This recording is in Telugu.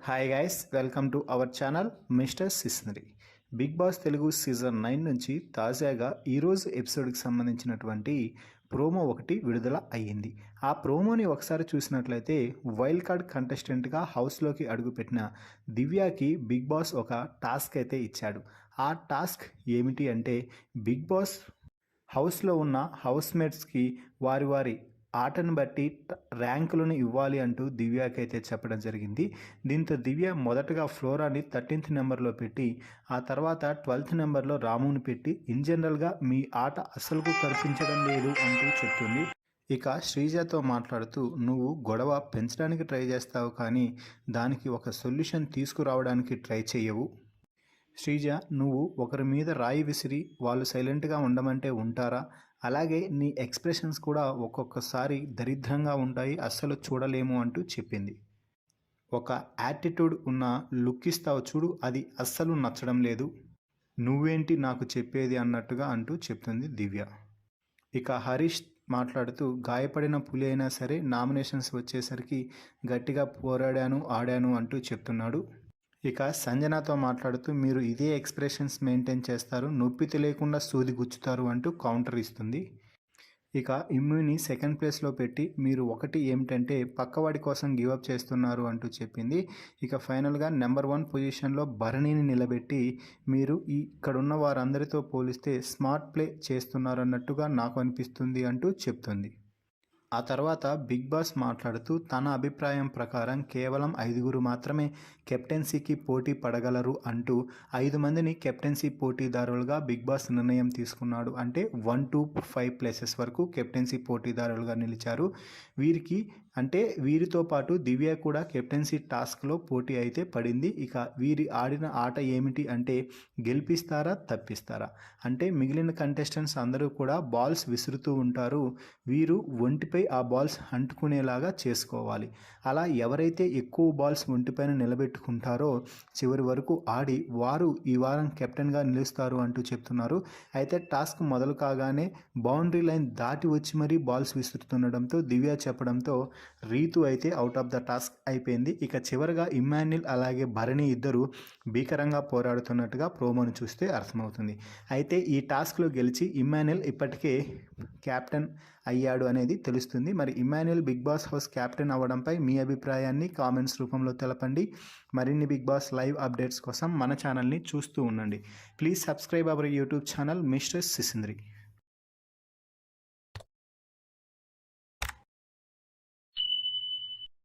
Hi guys, welcome to our channel mister సిస్నరీ. బిగ్ బాస్ తెలుగు సీజన్ 9 నుంచి తాజాగా ఈరోజు ఎపిసోడ్కి సంబంధించినటువంటి ప్రోమో ఒకటి విడుదల అయ్యింది. ఆ ప్రోమోని ఒకసారి చూసినట్లయితే వైల్డ్ కార్డ్ కంటెస్టెంట్గా హౌస్లోకి అడుగుపెట్టిన దివ్యాకి బిగ్ బాస్ ఒక టాస్క్ అయితే ఇచ్చాడు. ఆ టాస్క్ ఏమిటి అంటే, బిగ్ బాస్ హౌస్లో ఉన్న హౌస్మేట్స్కి వారి వారి ఆటను బట్టి ర్యాంకులను ఇవ్వాలి అంటూ దివ్యాకైతే చెప్పడం జరిగింది. దీంతో దివ్య మొదటగా ఫ్లోరాని 13th నెంబర్లో పెట్టి, ఆ తర్వాత 12th నెంబర్లో రాముని పెట్టి, ఇన్ జనరల్గా మీ ఆట అస్సలు కనిపించడం లేదు అంటూ చెప్తుంది. ఇక శ్రీజతో మాట్లాడుతూ, నువ్వు గొడవ పెంచడానికి ట్రై చేస్తావు, కానీ దానికి ఒక సొల్యూషన్ తీసుకురావడానికి ట్రై చేయవు. శ్రీజ, నువ్వు ఒకరి మీద రాయి విసిరి వాళ్ళు సైలెంట్గా ఉండమంటే ఉంటారా? అలాగే నీ ఎక్స్ప్రెషన్స్ కూడా ఒక్కొక్కసారి దరిద్రంగా ఉంటాయి, అస్సలు చూడలేము అంటూ చెప్పింది. ఒక యాటిట్యూడ్ ఉన్న లుక్ ఇస్తావు చూడు, అది అస్సలు నచ్చడం లేదు. నువ్వేంటి నాకు చెప్పేది అన్నట్టుగా అంటూ చెప్తుంది దివ్య. ఇక హరీష్ మాట్లాడుతూ, గాయపడిన పులి అయినా సరే నామినేషన్స్ వచ్చేసరికి గట్టిగా పోరాడాను, ఆడాను అంటూ చెప్తున్నాడు. ఇక సంజనతో మాట్లాడుతూ, మీరు ఇదే ఎక్స్ప్రెషన్స్ మెయింటైన్ చేస్తారు, నొప్పి తెలియకుండా సూది గుచ్చుతారు అంటూ కౌంటర్ ఇస్తుంది. ఇక ఇమ్యూని సెకండ్ ప్లేస్లో పెట్టి, మీరు ఒకటి ఏమిటంటే పక్కవాడి కోసం గివప్ చేస్తున్నారు అంటూ చెప్పింది. ఇక ఫైనల్గా నెంబర్ 1 పొజిషన్లో భరణిని నిలబెట్టి, మీరు ఇక్కడున్న వారందరితో పోలిస్తే స్మార్ట్ ప్లే చేస్తున్నారన్నట్టుగా నాకు అనిపిస్తుంది అంటూ చెప్తుంది. ఆ తర్వాత బిగ్ బాస్ మాట్లాడుతూ, తన అభిప్రాయం ప్రకారం కేవలం 5గురు మాత్రమే కెప్టెన్సీకి పోటీ పడగలరు అంటూ 5 మందిని కెప్టెన్సీ పోటీదారులుగా బిగ్ బాస్ నిర్ణయం తీసుకున్నాడు. అంటే 1 to 5 ప్లేసెస్ వరకు కెప్టెన్సీ పోటీదారులుగా నిలిచారు. వీరితో పాటు దివ్య కూడా కెప్టెన్సీ టాస్క్లో పోటీ అయితే పడింది. ఇక వీరి ఆడిన ఆట ఏమిటి అంటే, గెలిపిస్తారా తప్పిస్తారా. అంటే మిగిలిన కంటెస్టెంట్స్ అందరూ కూడా బాల్స్ విసురుతూ ఉంటారు, వీరు ఒంటిపై ఆ బాల్స్ అంటుకునేలాగా చేసుకోవాలి. అలా ఎవరైతే ఎక్కువ బాల్స్ ఒంటిపైన నిలబెట్టుకుంటారో చివరి వరకు ఆడి వారు ఈ వారం కెప్టెన్గా నిలుస్తారు అంటూ చెప్తున్నారు. అయితే టాస్క్ మొదలు కాగానే బౌండరీ లైన్ దాటి వచ్చి మరీ బాల్స్ విసురుతుండడంతో దివ్య చెప్పడంతో రీతు అయితే అవుట్ ఆఫ్ ద టాస్క్ అయిపోయింది. ఇక చివరిగా ఇమ్మాన్యుల్ అలాగే భరణి ఇద్దరు భీకరంగా పోరాడుతున్నట్టుగా ప్రోమోను చూస్తే అర్థమవుతుంది. అయితే ఈ టాస్క్లో గెలిచి ఇమ్మాన్యుల్ ఇప్పటికే క్యాప్టెన్ అయ్యాడు అనేది తెలుస్తుంది. మరి Emmanuel Bigg Boss house captain అవ్వడంపై మీ అభిప్రాయాన్ని కామెంట్స్ రూపంలో తెలపండి. మరిన్ని బిగ్ బాస్ లైవ్ అప్డేట్స్ కోసం మన ఛానల్ని చూస్తూ ఉండండి. Please subscribe our YouTube channel mister సిసింద్రి.